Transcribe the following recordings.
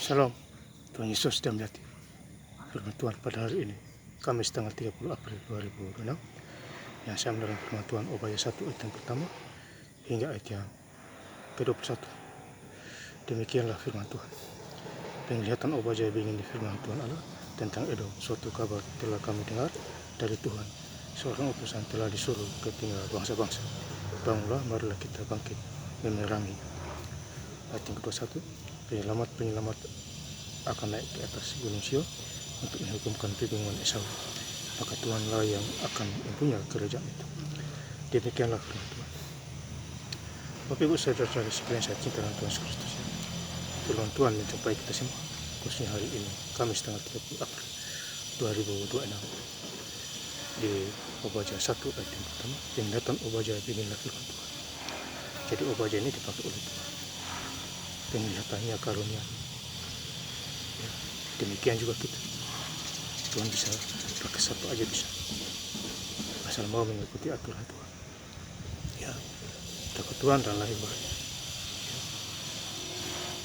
Shalom, Tuhan Yesus sudah melihat firman Tuhan pada hari ini, Kamis tanggal 30 April 2026, yang saya menerima firman Tuhan Obaya 1 ayat yang pertama hingga ayat yang ke-21. Demikianlah firman Tuhan. Penglihatan Obaya ingin di firman Tuhan Allah tentang Edom, suatu kabar telah kami dengar dari Tuhan. Seorang utusan telah disuruh ke tinggal bangsa-bangsa. Bangunlah, marilah kita bangkit memerangi. Ayat yang ke-21. Penyelamat akan naik ke atas gunung Sion untuk menghukumkan kebingungan Esau. Maka Tuhanlah yang akan mempunyai kerajaan itu. Demikianlah firman Tuhan. Bapak Ibu saudara-saudara sekalian saya cinta dalam Tuhan Yesus Kristus. Firman Tuhan mencapai kita semua khususnya hari ini, Kamis tanggal 30 April 2026. Di Obaya 1 ayat yang pertama, penglihatan Obaya beginilah firman Tuhan. Jadi Obaya ini dipakai oleh Tuhan. Penglihatannya karunia. Ya, demikian juga kita. Tuhan bisa pakai siapa aja bisa, asal mau mengikuti aturan Tuhan. Ya, takut Tuhan dan lahir bahagia. Ya.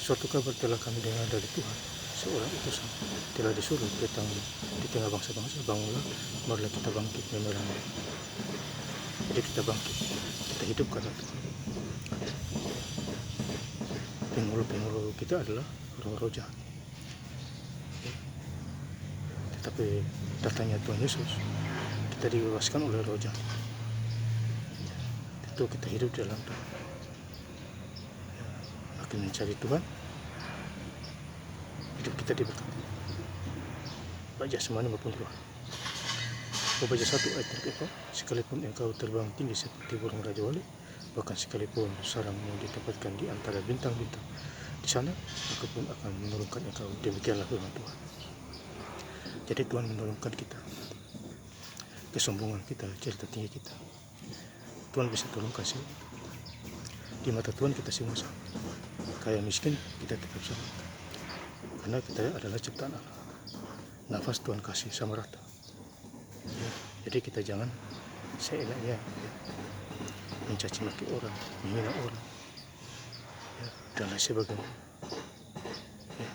Suatu kabar telah kami dengar dari Tuhan. Seorang utusan telah disuruh datang di tengah bangsa-bangsa. Bangunlah, marilah kita bangkit memerangi. Jadi kita bangkit, kita hidup karena Tuhan. Penghulu kita adalah orang-orang jahat. Ya. Tetapi datangnya Tuhan Yesus, kita dibebaskan oleh roh jahat. Ya. Tentu kita hidup dalam Tuhan. Ya. Makin mencari Tuhan, hidup kita diberkati, baik jasmani maupun rohani. Obaya 1 ayat yang ke-4, sekalipun engkau terbang tinggi seperti burung raja wali, bahkan sekalipun sarangmu ditempatkan di antara bintang-bintang, di sana aku pun akan menurunkan engkau. Demikianlah firman Tuhan. Jadi Tuhan menurunkan kita, kesombongan kita, cerita tinggi kita, Tuhan bisa turunkan sih. Di mata Tuhan kita semua sama, kaya miskin kita tetap sama, karena kita adalah ciptaan Allah. Nafas Tuhan kasih sama rata. Ya, jadi kita jangan seenaknya mencaci maki orang, menghina orang, ya, dan lain sebagainya. Ya.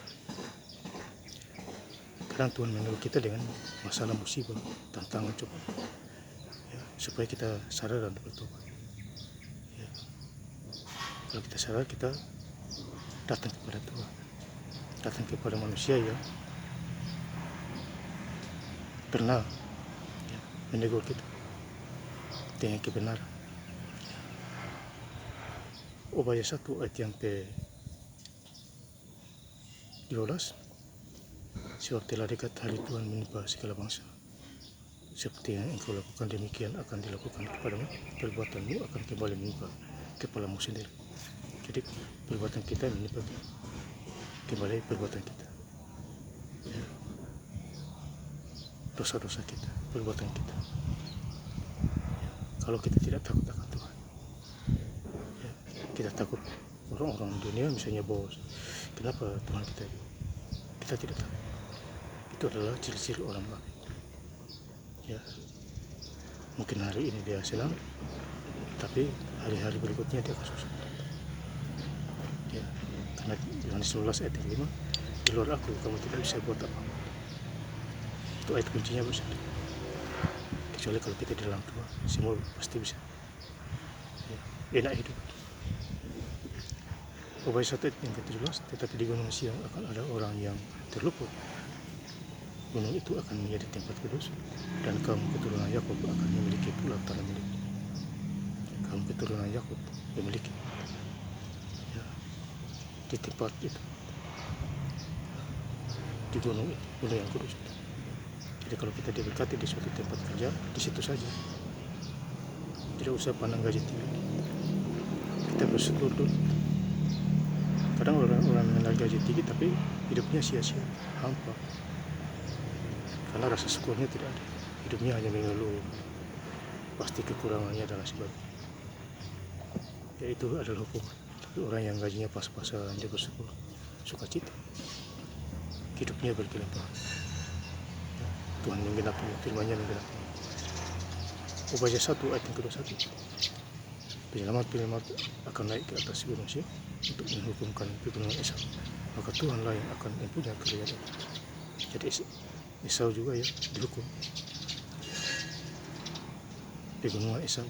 Kadang Tuhan menegur kita dengan masalah musibah, tantangan coba, ya, supaya kita sadar dan bertobat. Ya. Kalau kita sadar, kita datang kepada Tuhan, datang kepada manusia yang pernah menegur kita dengan kebenaran. Obaya 1 ayat yang ke-12, sebab telah dekat hari Tuhan menimpa segala bangsa. Seperti yang engkau lakukan, demikian akan dilakukan kepadamu. Perbuatanmu akan kembali menimpa kepalamu sendiri. Jadi perbuatan kita menimpa kembali perbuatan kita. Ya. Dosa-dosa kita, perbuatan kita. Ya. Kalau kita tidak takut akan Tuhan, ya, kita takut orang-orang dunia misalnya bos. Kenapa Tuhan kita tidak takut? Itu adalah ciri-ciri orang kafir. Ya, mungkin hari ini dia senang, tapi hari-hari berikutnya dia akan susah. Ya, karena Yohanes 11 ayat 5, di luar aku kamu tidak bisa buat apa-apa. Itu ayat kuncinya besar. Kecuali kalau kita di dalam Tuhan, semua pasti bisa. Ya, enak hidup. Obaya 1 ayat yang ke-17, tetapi di gunung Sion akan ada orang yang terluput. Gunung itu akan menjadi tempat kudus, dan kaum keturunan Yakub akan memiliki pula tanah milik. Kaum keturunan Yakub memiliki, ya, di tempat itu, di gunung itu, gunung yang kudus itu. Jadi kalau kita diberkati di suatu tempat kerja, di situ saja. Tidak usah pandang gaji tinggi. Kita bersyukur dulu. Kadang orang mengenal gaji tinggi tapi hidupnya sia-sia, hampa. Karena rasa syukurnya tidak ada. Hidupnya hanya mengeluh, pasti kekurangannya dan sebagainya. Ya, itu adalah hukuman. Tapi orang yang gajinya pas-pasan, dia bersyukur, sukacita, hidupnya berkelimpahan. Ya, Tuhan menggenapi, firman-Nya menggenapi. Obaya 1 ayat yang ke-21, penyelamat akan naik ke atas gunung Sion untuk menghukumkan kebingungan Esau. maka Tuhanlah yang akan mempunyai kerajaan. Jadi Esau juga ya dihukum. Pegunungan Esau,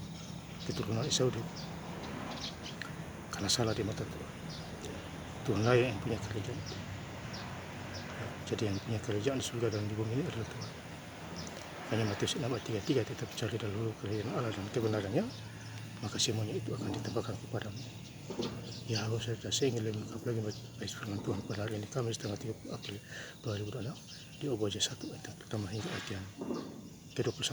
keturunan Esau dihukum karena salah di mata Tuhan. Tuhanlah yang punya kerajaan. Jadi yang punya kerajaan di surga dan di bumi ini adalah Tuhan. Hanya Matius 6 ayat 33, tetap cari dahulu kerajaan Allah dan kebenarannya, maka semuanya itu akan ditambahkan kepadamu. Ya, saya ingin lebih lengkap lagi baca firman Tuhan pada hari ini, Kamis tanggal 30 April 2026 di Obaja 1 ayat yang pertama hingga ayat yang ke-21.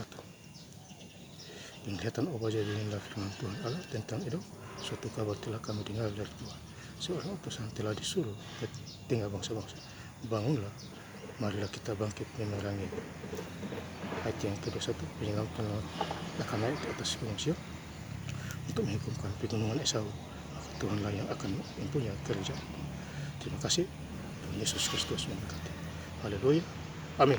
Penglihatan Obaja inilah firman Tuhan Allah tentang itu. Suatu kabar telah kami dengar dari Tuhan. Seorang utusan telah disuruh ke tinggal bangsa-bangsa. Bangunlah, marilah kita bangkit memerangi. Ayat yang ke-21, penyelamatan akan naik ke atas gunung Sion untuk menghukumkan pegunungan Esau. Tuhanlah yang akan mempunyai kerajaan. Terima kasih. Tuhan Yesus Kristus memberkati. Haleluya. Amin.